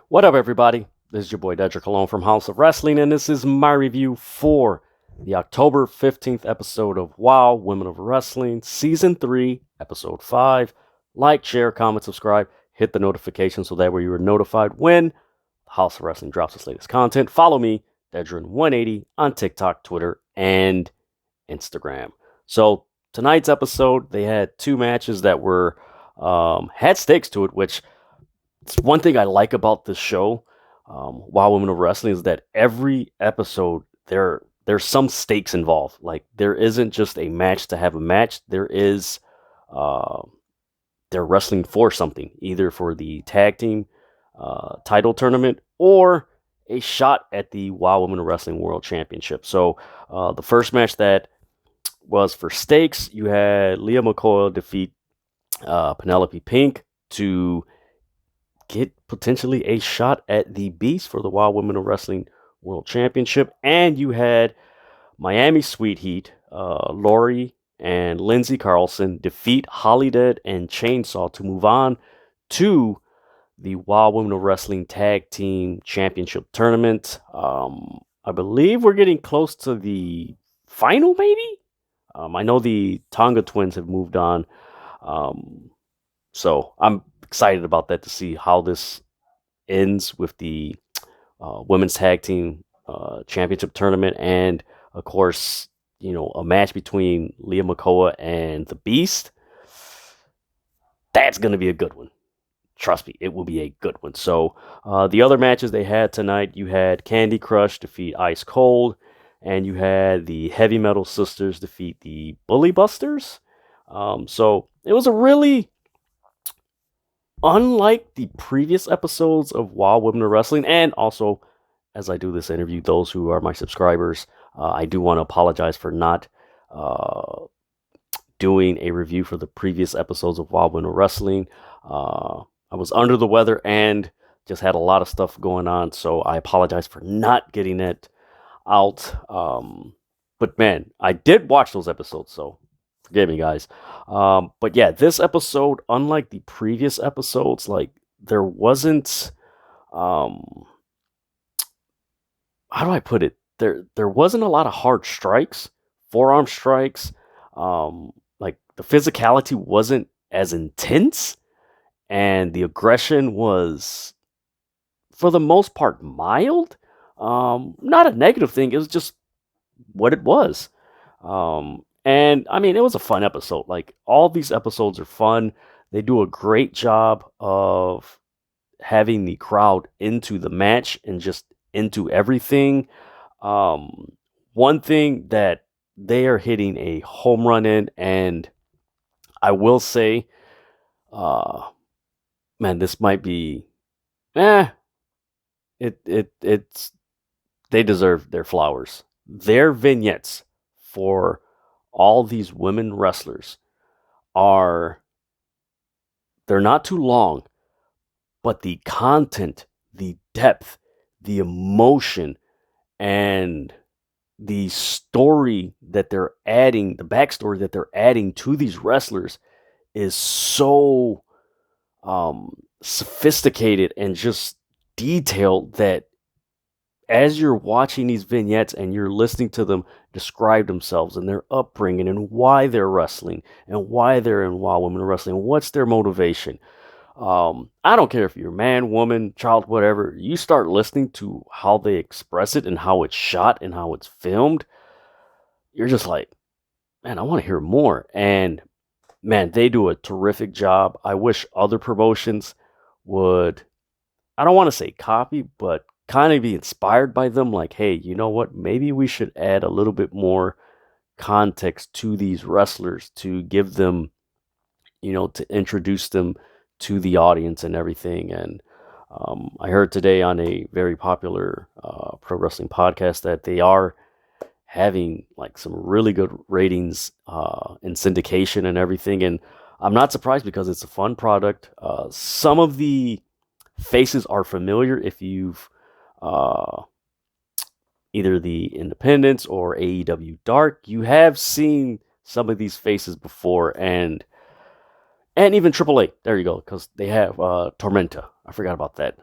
What up, everybody? This is your boy Dedrian from House of Wrestling, and this is my review for the October 15th episode of WoW Women of Wrestling, Season 3, Episode 5. Like, share, comment, subscribe, hit the notification so that way you are notified when House of Wrestling drops its latest content. Follow me, Dedrian180, on TikTok, Twitter, and Instagram. So, tonight's episode, they had two matches that were had stakes to it, which it's one thing I like about this show, Wild Women of Wrestling, is that every episode there's some stakes involved. Like there isn't just a match to have a match. Uh, they're wrestling for something, either for the tag team title tournament or a shot at the Wild Women of Wrestling World Championship. So the first match that was for stakes, you had Leah McCoy defeat Penelope Pink to get potentially a shot at the Beast for the Wild Women of Wrestling World Championship. And you had Miami Sweet Heat, Lori and Lindsay Carlson defeat Holidead and Chainsaw to move on to the Wild Women of Wrestling Tag Team Championship Tournament. I believe we're getting close to the final, maybe? I know the Tonga twins have moved on. So I'm excited about that to see how this ends with the women's tag team championship tournament, and of course, a match between Leah McCoy and the Beast. That's going to be a good one. Trust me, it will be a good one. So the other matches they had tonight, you had Candy Crush defeat Ice Cold, and you had the Heavy Metal Sisters defeat the Bully Busters. So it was a really, unlike the previous episodes of Wild Women of Wrestling, and also as I do this interview, those who are my subscribers, I do want to apologize for not doing a review for the previous episodes of Wild Women of Wrestling. I was under the weather and just had a lot of stuff going on, so I apologize for not getting it out. But man, I did watch those episodes, so forgive me, guys. But yeah, this episode, unlike the previous episodes, like there wasn't, how do I put it? There wasn't a lot of hard strikes, forearm strikes. Like the physicality wasn't as intense, and the aggression was, for the most part, mild. Not a negative thing. It was just what it was. And I mean, it was a fun episode. Like all these episodes are fun. They do a great job of having the crowd into the match and just into everything. One thing that they are hitting a home run in, and I will say, man, this might be, it's they deserve their flowers. Their vignettes for all these women wrestlers they're not too long, but the content, the depth, the emotion, and the story that they're adding, the backstory that they're adding to these wrestlers is so sophisticated and just detailed that as you're watching these vignettes and you're listening to them describe themselves and their upbringing and why they're wrestling and why they're in Wild Women of Wrestling, what's their motivation. I don't care if you're a man, woman, child, whatever. You start listening to how they express it and how it's shot and how it's filmed. You're just like, man, I want to hear more. And man, they do a terrific job. I wish other promotions would, I don't want to say copy, but kind of be inspired by them. Like, hey, you know what? Maybe we should add a little bit more context to these wrestlers to give them, to introduce them to the audience and everything. And I heard today on a very popular pro wrestling podcast that they are having like some really good ratings in syndication and everything. And I'm not surprised because it's a fun product. Some of the faces are familiar if you've either the Independence or AEW Dark. You have seen some of these faces before, and even AAA. There you go, because they have Tormenta. I forgot about that.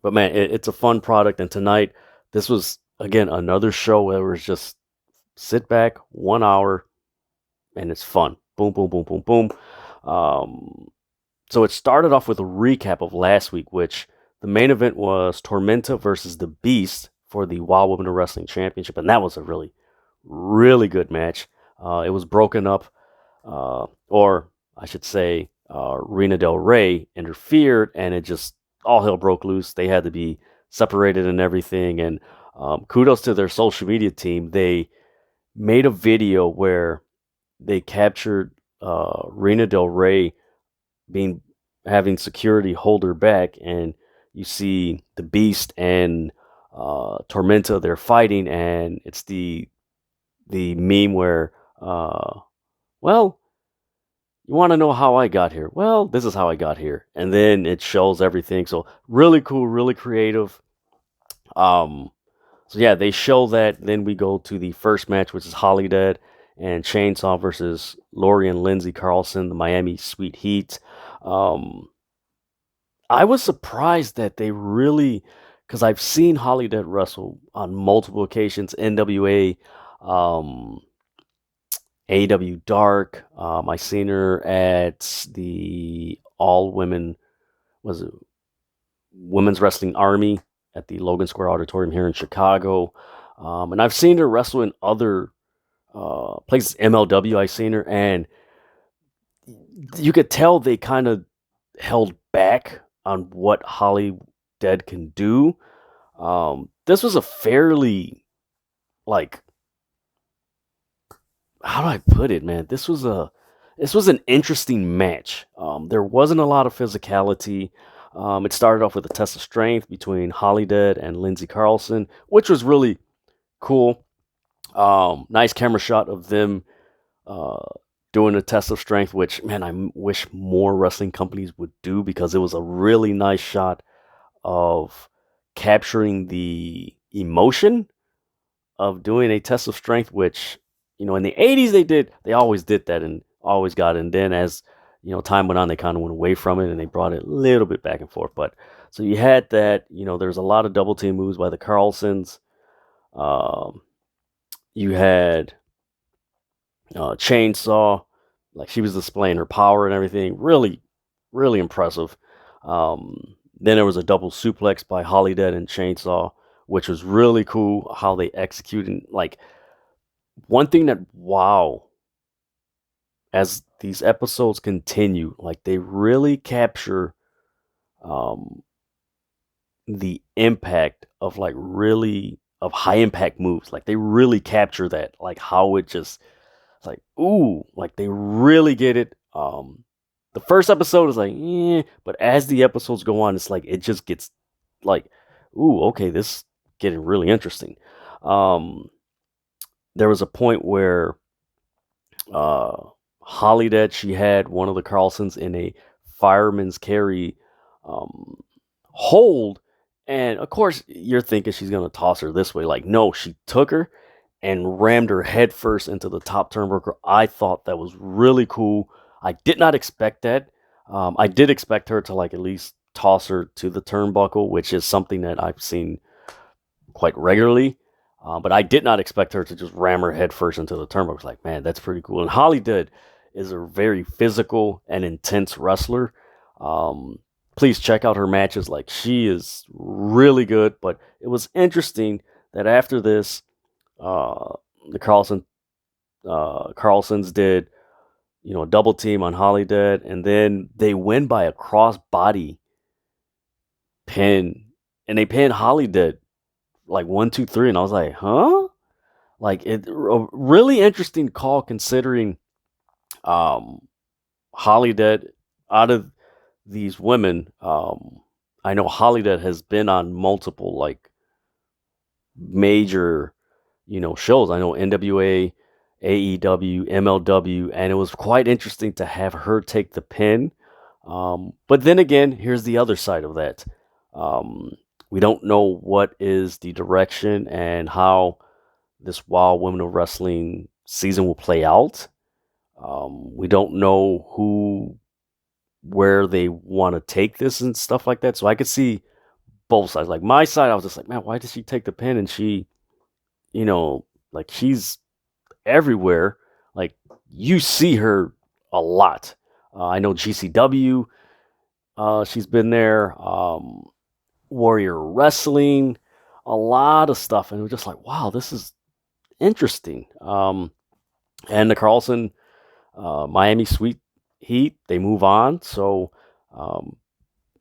But man, it's a fun product. And tonight, this was again another show where it was just sit back, 1 hour, and it's fun. Boom, boom, boom, boom, boom. Um, so it started off with a recap of last week, which the main event was Tormenta versus the Beast for the Wild Women of Wrestling Championship, and that was a really, really good match. It was broken up, or I should say, Rena Del Rey interfered, and it just all hell broke loose. They had to be separated and everything. And kudos to their social media team. They made a video where they captured Rena Del Rey being having security hold her back, and you see the Beast and Tormenta, they're fighting, and it's the meme where well, you want to know how I got here? Well, this is how I got here, and then it shows everything. So really cool, really creative. Um, so yeah, they show that. Then we go to the first match, which is Holly Dead and Chainsaw versus Lori and Lindsay Carlson, the Miami Sweet Heat. Um, I was surprised that they really, because I've seen Holly Dead wrestle on multiple occasions, NWA, um, AW Dark. I seen her at the all women, was it Women's Wrestling Army at the Logan Square Auditorium here in Chicago. And I've seen her wrestle in other places, MLW. I've seen her, and you could tell they kind of held back on what Holly Dead can do. This was a fairly, like, how do I put it, man? This was an interesting match. There wasn't a lot of physicality. It started off with a test of strength between Holly Dead and Lindsay Carlson, which was really cool. Nice camera shot of them uh, doing a test of strength, which, man, I wish more wrestling companies would do, because it was a really nice shot of capturing the emotion of doing a test of strength, which, in the 80s they always did that and always got it. And then as, time went on, they kind of went away from it and they brought it a little bit back and forth. But so you had that, there's a lot of double team moves by the Carlsons. You had Chainsaw, like she was displaying her power and everything. Really, really impressive. Then there was a double suplex by Holly Dead and Chainsaw, which was really cool how they executed. Like, one thing that, wow, as these episodes continue, like, they really capture um, the impact of, like, really of high impact moves. Like, they really capture that, like, how it just, like, ooh, like, they really get it. The first episode is like, but as the episodes go on, it's like it just gets like, ooh, okay, this is getting really interesting. There was a point where uh, Holly Dead, she had one of the Carlsons in a fireman's carry um, hold, and of course you're thinking she's gonna toss her this way. Like, no, she took her and rammed her head first into the top turnbuckle. I thought that was really cool. I did not expect that. I did expect her to, like, at least toss her to the turnbuckle, which is something that I've seen quite regularly. But I did not expect her to just ram her head first into the turnbuckle. It's like, man, that's pretty cool. And Holly Dead is a very physical and intense wrestler. Please check out her matches. Like, she is really good. But it was interesting that after this, the Carlsons did, a double team on Holly Dead, and then they win by a cross body pin, and they pin Holly Dead like 1, 2, 3, and I was like, huh? Like, a really interesting call, considering Holly Dead, out of these women, I know Holly Dead has been on multiple, like, major, shows. I know NWA, AEW, MLW, and it was quite interesting to have her take the pin. But then again, here's the other side of that. We don't know what is the direction and how this Wild Women of Wrestling season will play out. We don't know where they want to take this and stuff like that. So I could see both sides. Like my side, I was just like, man, why did she take the pin? And she, you know, like she's everywhere. Like you see her a lot. I know GCW. She's been there. Warrior Wrestling, a lot of stuff, and it was just like, wow, this is interesting. And the Carlson, Miami Sweet Heat, they move on. So um,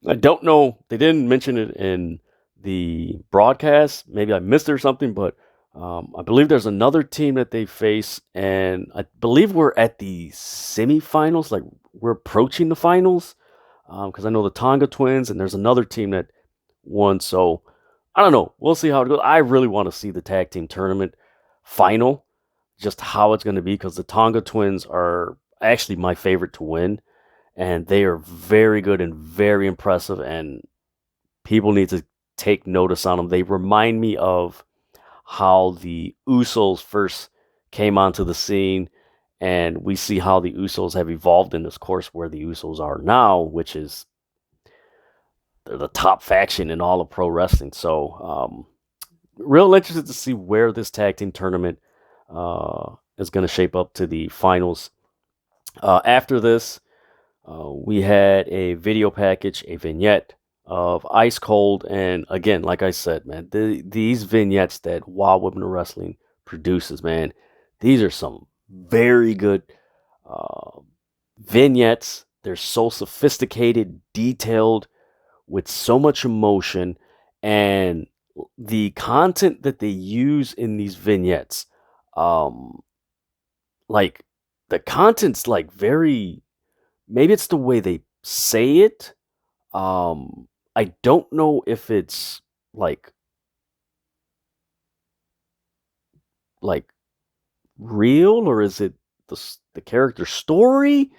I don't know. They didn't mention it in the broadcast. Maybe I missed it or something, but I believe there's another team that they face, and I believe we're at the semifinals. Like we're approaching the finals because I know the Tonga Twins, and there's another team that won. So I don't know. We'll see how it goes. I really want to see the tag team tournament final, just how it's going to be, because the Tonga Twins are actually my favorite to win, and they are very good and very impressive, and people need to take notice on them. They remind me of how the Usos first came onto the scene, and we see how the Usos have evolved in this course where the Usos are now, which is they're the top faction in all of pro wrestling. So, real interested to see where this tag team tournament is going to shape up to the finals. After this, we had a video package, a vignette of Ice Cold. And again, like I said, man, these vignettes that Wild Women of Wrestling produces, man, these are some very good vignettes. They're so sophisticated, detailed, with so much emotion, and the content that they use in these vignettes, um, like the content's like very, maybe it's the way they say it. I don't know if it's like like real, or is it the character story?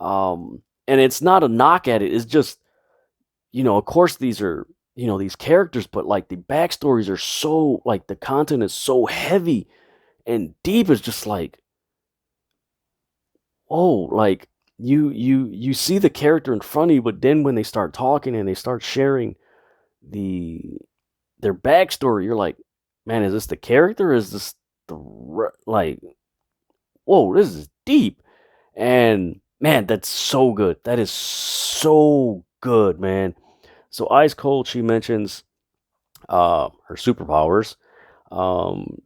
And it's not a knock at it. It's just, of course these are, these characters, but like the backstories are so, like the content is so heavy and deep. It's just like, oh, like you see the character in front of you, but then when they start talking and they start sharing the their backstory, you're like, man, is this the character? Is this like, whoa, this is deep. And man, that's so good. That is so good, man. So Ice Cold, she mentions her superpowers.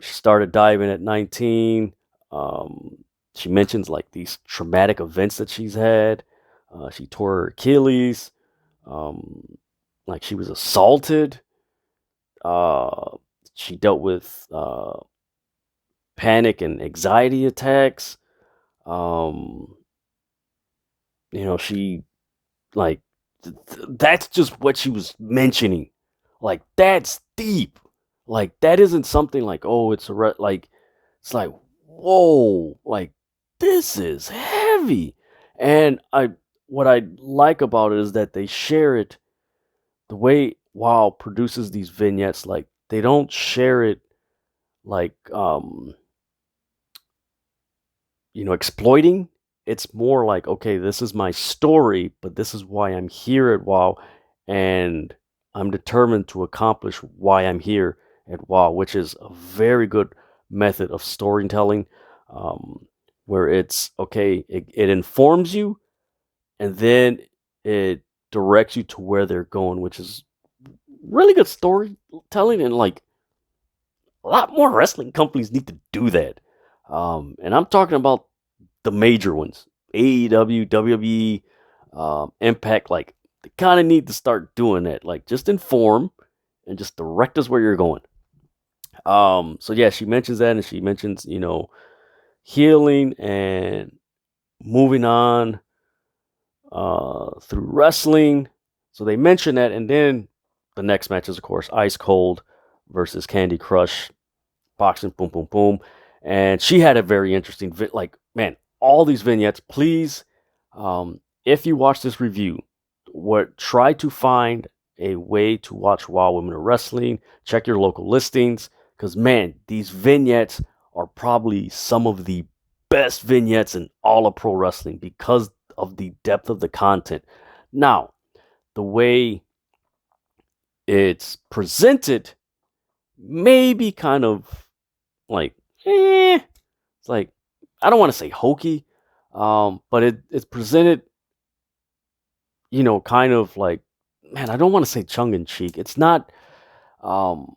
She started diving at 19. She mentions like these traumatic events that she's had. She tore her Achilles. Like she was assaulted. Uh, she dealt with panic and anxiety attacks. Um, she like that's just what she was mentioning. Like that's deep. Like that isn't something like, oh, it's like it's like, whoa, like this is heavy. And what I like about it is that they share it the way WoW produces these vignettes. Like they don't share it like exploiting. It's more like, okay, this is my story, but this is why I'm here at WoW, and I'm determined to accomplish why I'm here at WoW, which is a very good method of storytelling, where it's okay, it informs you, and then it directs you to where they're going, which is really good storytelling, and like a lot more wrestling companies need to do that. And I'm talking about the major ones, AEW, WWE, Impact. Like they kind of need to start doing that. Like just inform and just direct us where you're going. So yeah, she mentions that, and she mentions healing and moving on through wrestling. So they mention that, and then the next match is of course Ice Cold versus Candy Crush, boxing, boom, boom, boom. And she had a very interesting, like, man, all these vignettes, please, if you watch this review, try to find a way to watch Wild Women of Wrestling. Check your local listings, because, man, these vignettes are probably some of the best vignettes in all of pro wrestling because of the depth of the content. Now, the way it's presented maybe kind of like, it's like, I don't want to say hokey, but it's presented, kind of like, man, I don't want to say tongue in cheek. It's not, um,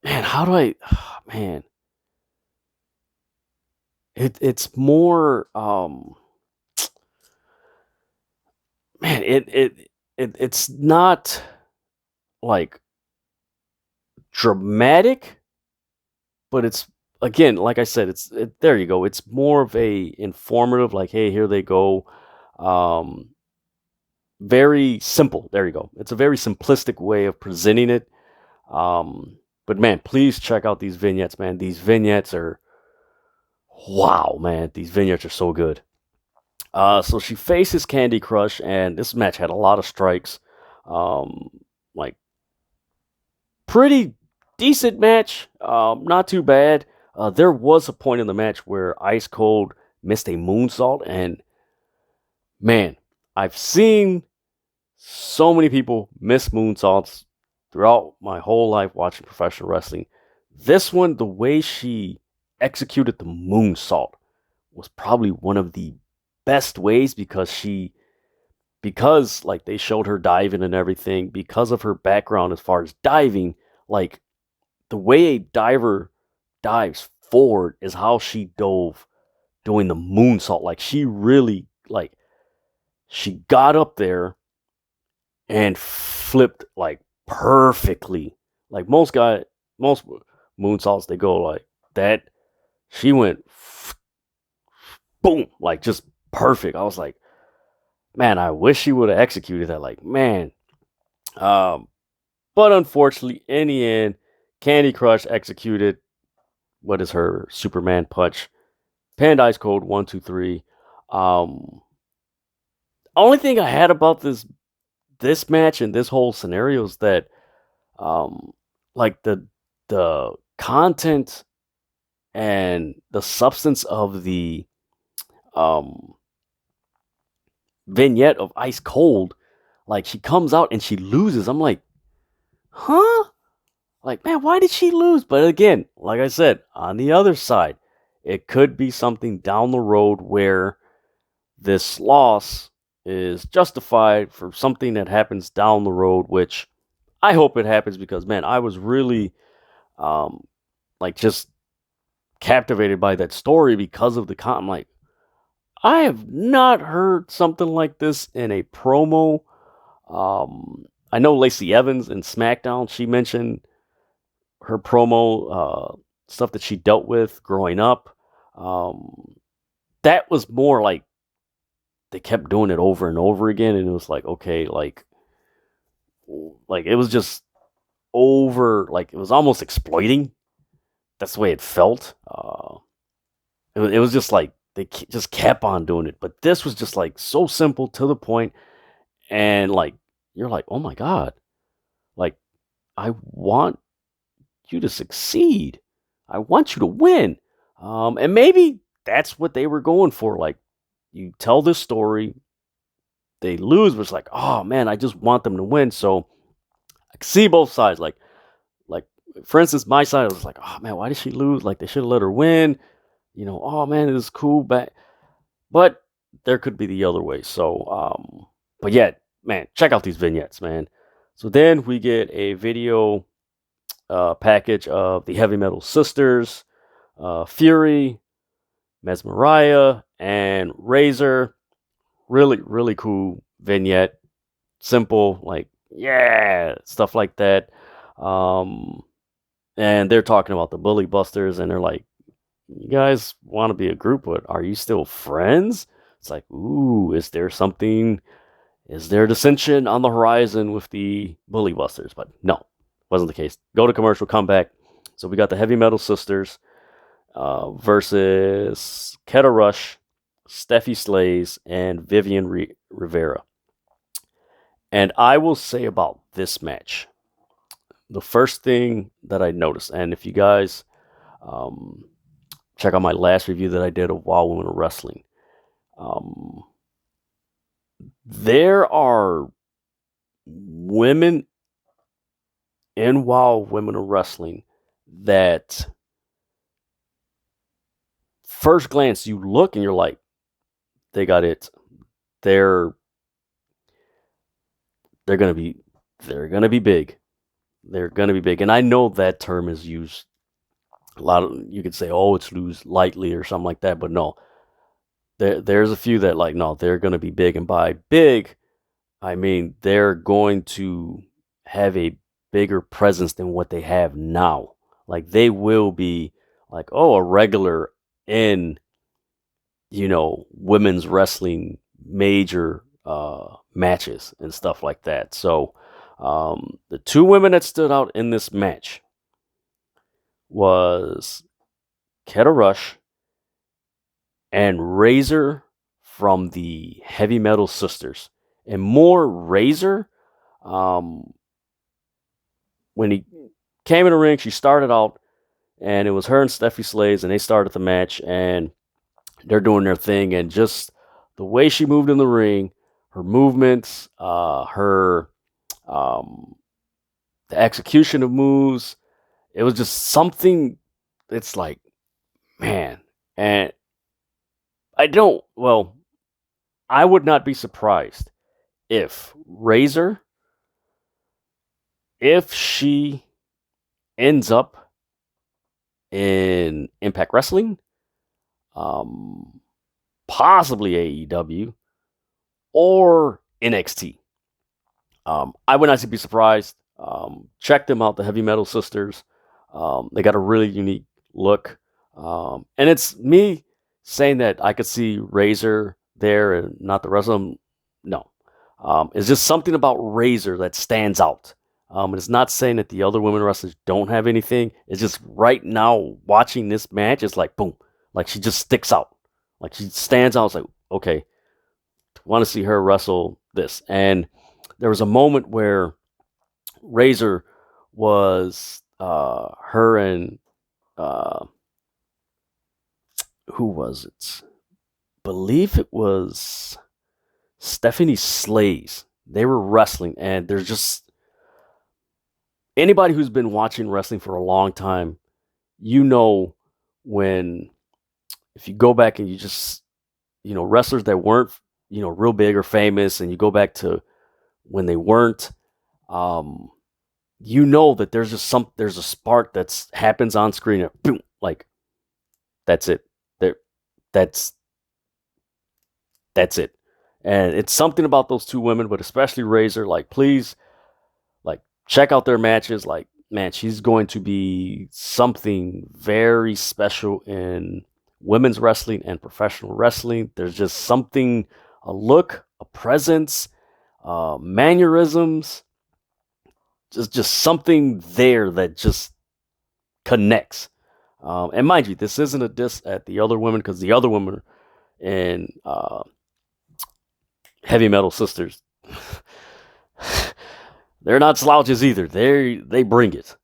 man, how do I, man, it's more, man, it's not like dramatic, but it's, again, like I said, there you go. It's more of a informative, like, hey, here they go. Um, Very simple. There you go. It's a very simplistic way of presenting it. But man, please check out these vignettes, man. These vignettes are, wow, man. These vignettes are so good. So she faces Candy Crush, and this match had a lot of strikes. Um, like, pretty decent match. Not too bad. There was a point in the match where Ice Cold missed a moonsault, and man, I've seen so many people miss moonsaults throughout my whole life watching professional wrestling. This one, the way she executed the moonsault was probably one of the best ways, because like they showed her diving and everything, because of her background as far as diving, like the way a diver dives forward is how she dove doing the moonsault. Like she really, like, she got up there and flipped like perfectly. Like most moonsaults, they go like that. She went boom, like just perfect. I was like, man, I wish she would have executed that. Like, man. Um, but unfortunately, in the end, Candy Crush executed what is her Superman punch. Panned Ice Cold 1, 2, 3. Only thing I had about this match and this whole scenario is that um like the content and the substance of the um vignette of Ice Cold, like she comes out and she loses. I'm like, huh? Like, man, why did she lose? But again, like I said, on the other side, it could be something down the road where this loss is justified for something that happens down the road, which I hope it happens, because man, I was really um like just captivated by that story because of I'm like, I have not heard something like this in a promo. I know Lacey Evans in SmackDown, she mentioned her promo, stuff that she dealt with growing up. Um, that was more like they kept doing it over and over again, and it was like, okay, like it was just over, like it was almost exploiting. That's the way it felt. It was just like they just kept on doing it, but this was just like so simple to the point, and like you're like, oh my god, like I want you to succeed. I want you to win. And maybe that's what they were going for. Like, you tell this story, they lose, but it's like, oh man, I just want them to win. So I can see both sides. Like for instance, my side was like, oh man, why did she lose? Like they should have let her win. Oh man, it was cool, but there could be the other way. So, but yeah, man, check out these vignettes, man. So then we get a video package of the Heavy Metal Sisters, Fury, Mesmeriah, and Razor. Really, really cool vignette. Simple, like, yeah, stuff like that. Um, and they're talking about the Bully Busters, and they're like, you guys want to be a group, but are you still friends? It's like, ooh, is there dissension on the horizon with the Bully Busters? But no, wasn't the case. Go to commercial, come back. So we got the Heavy Metal Sisters versus Keta Rush, Steffi Slays, and Vivian Rivera. And I will say about this match, the first thing that I noticed, and if you guys check out my last review that I did of Wild Women of Wrestling, there are women in WoW Women of Wrestling that first glance you look and you're like, they got it. They're they're gonna be they're gonna be big. They're gonna be big. And I know that term is used a lot of, you could say, oh, it's used lightly or something like that, but no. There's a few that like, no, they're gonna be big, and by big, I mean they're going to have a bigger presence than what they have now. Like they will be like, oh, a regular in, women's wrestling major matches and stuff like that. So the two women that stood out in this match was Keta Rush and Razor from the Heavy Metal Sisters. And more Razor, when he came in the ring, she started out, and it was her and Steffi Slays, and they started the match, and they're doing their thing, and just the way she moved in the ring, her movements, her the execution of moves, it was just something. It's like, man, and I would not be surprised if Razor, if she ends up in Impact Wrestling, possibly AEW, or NXT. I would not be surprised. Check them out, the Heavy Metal Sisters. They got a really unique look. And it's me saying that I could see Razor there and not the rest of them. No. It's just something about Razor that stands out. It's not saying that the other women wrestlers don't have anything. It's just right now watching this match, it's like boom, like she just sticks out, like she stands out. It's like, okay, want to see her wrestle this. And there was a moment where Razor was her and who was it? Believe it was Stephanie Slays. They were wrestling, and there's just anybody who's been watching wrestling for a long time, when if you go back and you just wrestlers that weren't real big or famous, and you go back to when they weren't, that there's a spark that happens on screen, and boom, like that's it. That's it. And it's something about those two women, but especially Razor. Like, please, like, check out their matches. Like, man, she's going to be something very special in women's wrestling and professional wrestling. There's just something, a look, a presence, mannerisms, just something there that just connects. And mind you, this isn't a diss at the other women, because the other women in Heavy Metal Sisters, they're not slouches either. They bring it.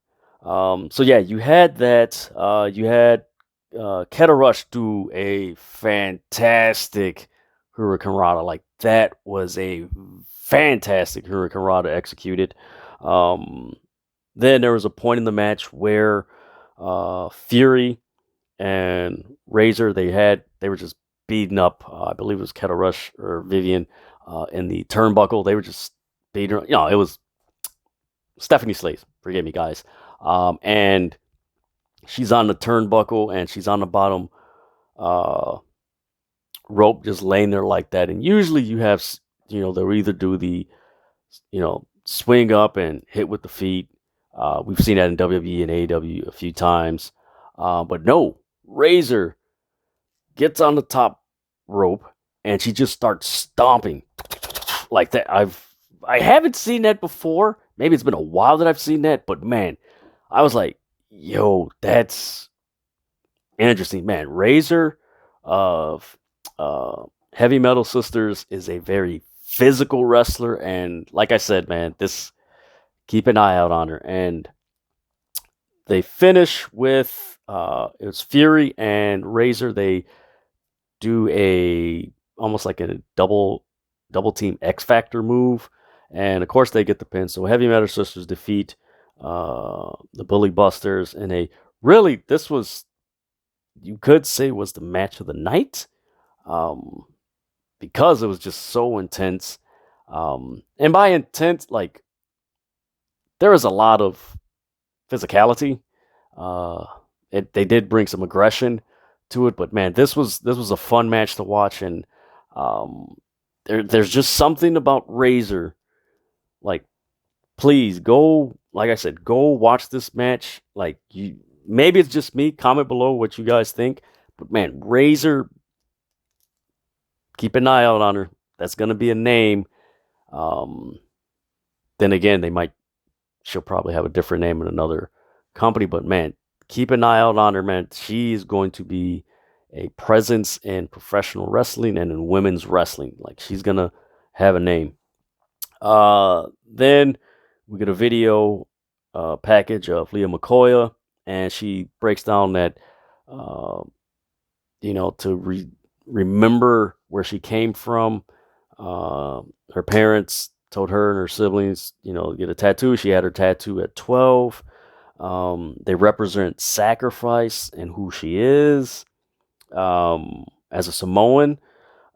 So yeah, you had that. You had Keta Rush do a fantastic Hurricane Rana. Like, that was a fantastic Hurricane Rana executed. Then there was a point in the match where Fury and Razor, they were just beating up, I believe it was Keta Rush or Vivian, in the turnbuckle. They were just beating her. It was Stephanie Slays. Forgive me, guys. And she's on the turnbuckle, and she's on the bottom rope, just laying there like that. And usually you have, they'll either do the, swing up and hit with the feet. We've seen that in WWE and AEW a few times. But no, Razor gets on the top rope, and she just starts stomping like that. I haven't seen that before. Maybe it's been a while that I've seen that, but man, I was like, yo, that's interesting, man. Razor of Heavy Metal Sisters is a very physical wrestler, and like I said, man, keep an eye out on her. And they finish with it was Fury and Razor. They do almost like a double team X Factor move, And of course, they get the pin. So Heavy Matter Sisters defeat the Bully Busters in a really, this was, you could say, was the match of the night um, because it was just so intense. And by intense, like, there was a lot of physicality. Uh, they did bring some aggression to it, but man, this was a fun match to watch, and um, there's just something about Razor. Like, please go, like I said, go watch this match. Like, you, maybe it's just me. Comment below what you guys think, but man, Razor, keep an eye out on her. That's gonna be a name. Um, then again, she'll probably have a different name in another company, but man, keep an eye out on her, man. She is going to be a presence in professional wrestling and in women's wrestling. Like, she's gonna have a name. Then we get a video package of Leah McCoy, and she breaks down that uh, to remember where she came from. Her parents told her and her siblings, get a tattoo. She had her tattoo at 12. They represent sacrifice and who she is as a Samoan.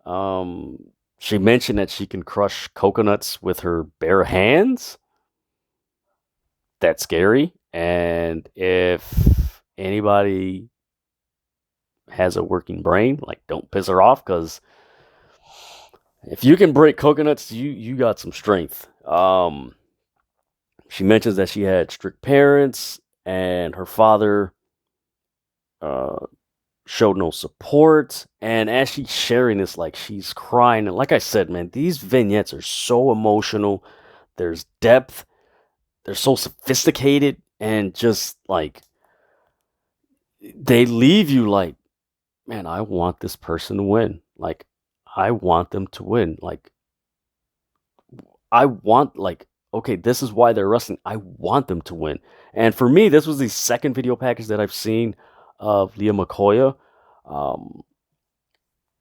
Um, she mentioned that she can crush coconuts with her bare hands. That's scary. And if anybody has a working brain, like, don't piss her off, because if you can break coconuts, you got some strength. She mentions that she had strict parents, and her father uh, showed no support. And as she's sharing this, like, she's crying. And like I said, man, these vignettes are so emotional. There's depth. They're so sophisticated, and just like, they leave you like, man, I want this person to win. Like, I want them to win. Like, I want, like, okay, this is why they're wrestling. I want them to win. And for me, this was the second video package that I've seen of Leah McCoy. Um,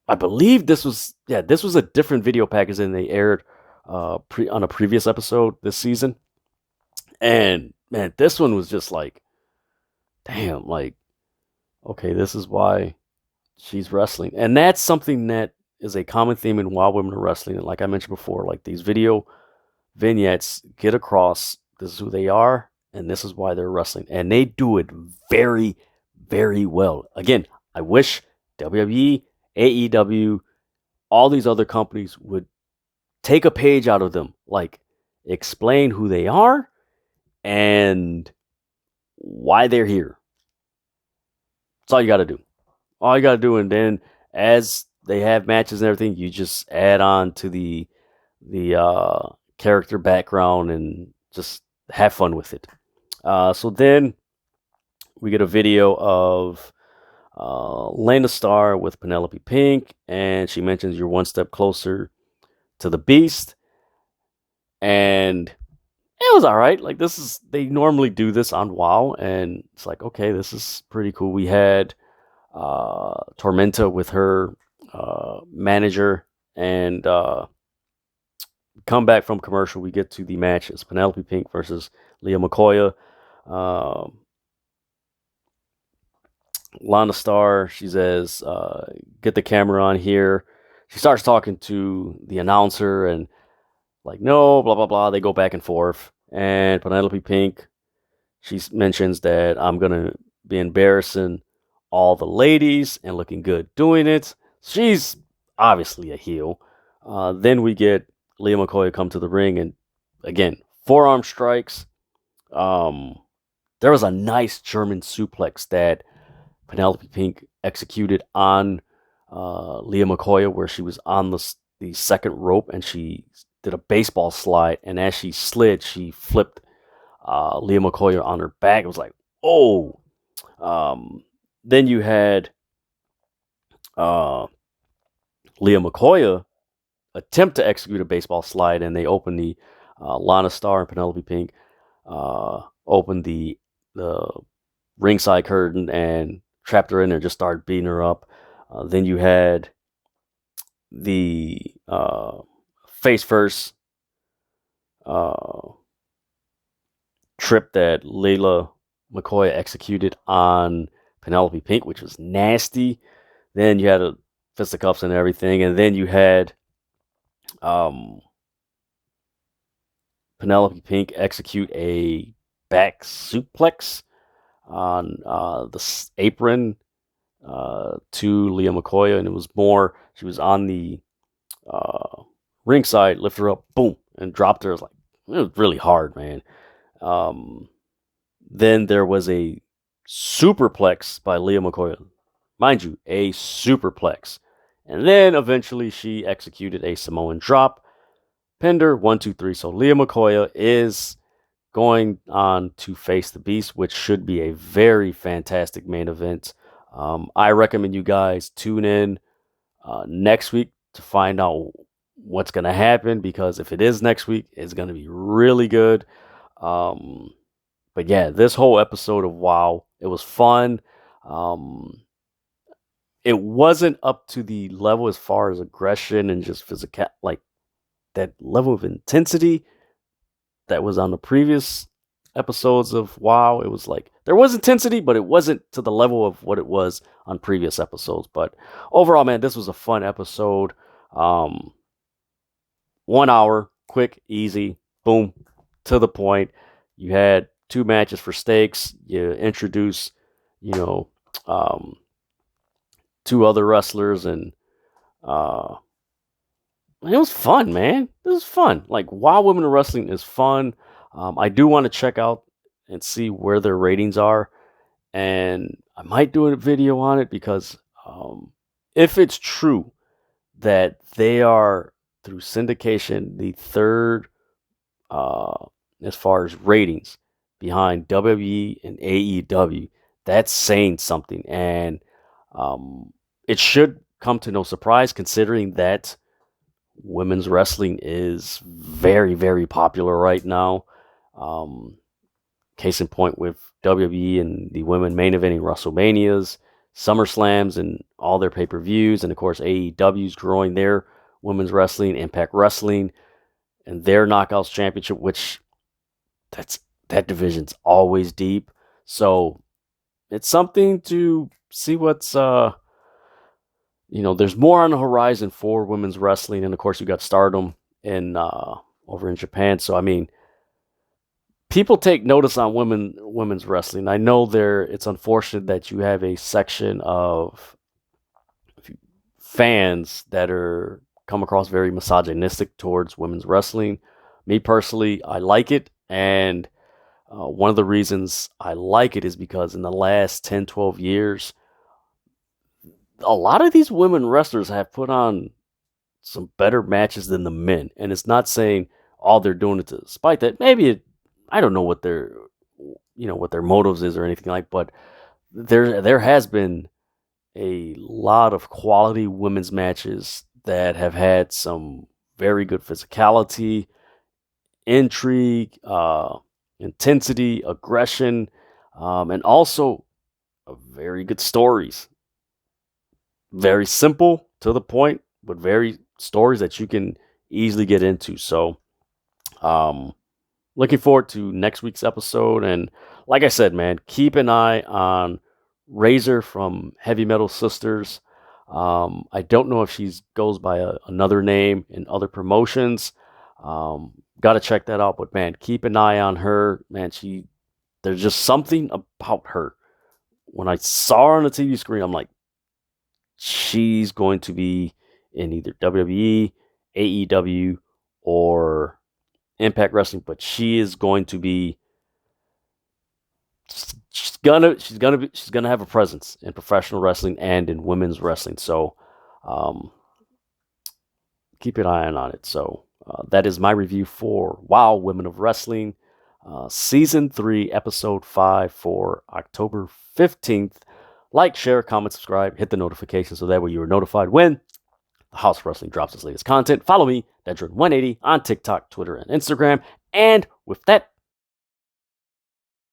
I believe this was a different video package than they aired on a previous episode this season. And man, this one was just like, damn, like, okay, this is why she's wrestling. And that's something that is a common theme in Wild Women of Wrestling. And like I mentioned before, like, these video vignettes get across this is who they are and this is why they're wrestling. And they do it very, very well. Again, I wish WWE, AEW, all these other companies would take a page out of them. Like, explain who they are and why they're here. That's all you got to do. All you got to do. And then as they have matches and everything, you just add on to the character background and just have fun with it. So then we get a video of Lana Starr with Penelope Pink, and she mentions you're one step closer to the Beast. And it was all right. Like, they normally do this on WoW, and it's like, okay, this is pretty cool. We had Tormenta with her manager, and come back from commercial, we get to the match. It's Penelope Pink versus Leah McCoy. Lana Starr, she says, get the camera on here. She starts talking to the announcer, and like, no, blah, blah, blah. They go back and forth. And Penelope Pink, she mentions that I'm going to be embarrassing all the ladies and looking good doing it. She's obviously a heel. Then we get Leah McCoy come to the ring, and again, forearm strikes. There was a nice German suplex that Penelope Pink executed on Leah McCoy, where she was on the second rope, and she did a baseball slide, and as she slid, she flipped Leah McCoy on her back. It was like, oh. Then you had Leah McCoy attempt to execute a baseball slide, and they opened the Lana Starr and Penelope Pink opened the ringside curtain and trapped her in there, just started beating her up. Then you had the face first trip that Layla McCoy executed on Penelope Pink, which was nasty. Then you had a fisticuffs and everything, and then you had um, Penelope Pink execute a back suplex on the apron to Leah McCoy, and it was more. She was on the ringside, lifted her up, boom, and dropped her. It was really hard, man. Um, then there was a superplex by Leah McCoy, mind you, a superplex, and then eventually she executed a Samoan drop, pinned her 1, 2, 3. So Leah McCoy is going on to face the Beast, which should be a very fantastic main event. I recommend you guys tune in next week to find out what's going to happen, because if it is next week, it's going to be really good. But yeah, this whole episode of WoW, it was fun. It wasn't up to the level as far as aggression and just physical, like that level of intensity that was on the previous episodes of WoW. It was like there was intensity, but it wasn't to the level of what it was on previous episodes. But overall, man, this was a fun episode. 1 hour, quick, easy, boom, to the point. You had 2 matches for stakes. You introduce, 2 other wrestlers, and it was fun, man. This was fun. Like, WoW Women of Wrestling is fun. I do want to check out and see where their ratings are, and I might do a video on it, because if it's true that they are, through syndication, the third as far as ratings behind WWE and AEW, that's saying something, and it should come to no surprise, considering that women's wrestling is very, very popular right now. Case in point with WWE and the women main eventing WrestleManias, SummerSlams, and all their pay-per-views, and of course AEW's growing their women's wrestling, Impact Wrestling, and their Knockouts Championship, which that division's always deep. So it's something to see what's there's more on the horizon for women's wrestling, and of course you got Stardom in over in Japan. So I mean, people take notice on women's wrestling. I know it's unfortunate that you have a section of fans that are come across very misogynistic towards women's wrestling. Me personally, I like it, and one of the reasons I like it is because in the last 10, 12 years, a lot of these women wrestlers have put on some better matches than the men. And it's not saying all they're doing it to spite that. Maybe I don't know what their motives is or anything like, but there has been a lot of quality women's matches that have had some very good physicality, intrigue, intensity, aggression, and also very good stories. Very simple, to the point, but very stories that you can easily get into. So, looking forward to next week's episode. And like I said, man, keep an eye on Razor from Heavy Metal Sisters. I don't know if she goes by another name in other promotions. Got to check that out. But man, keep an eye on her. Man, there's just something about her. When I saw her on the TV screen, I'm like, she's going to be in either WWE, AEW, or Impact Wrestling, but she is going to be. She's gonna have a presence in professional wrestling and in women's wrestling. So, keep an eye on it. So that is my review for WoW Women of Wrestling, Season 3, Episode 5 for October 15th. Like, share, comment, subscribe, hit the notification so that way you are notified when the House of Wrestling drops its latest content. Follow me, Dedrian180, on TikTok, Twitter, and Instagram. And with that,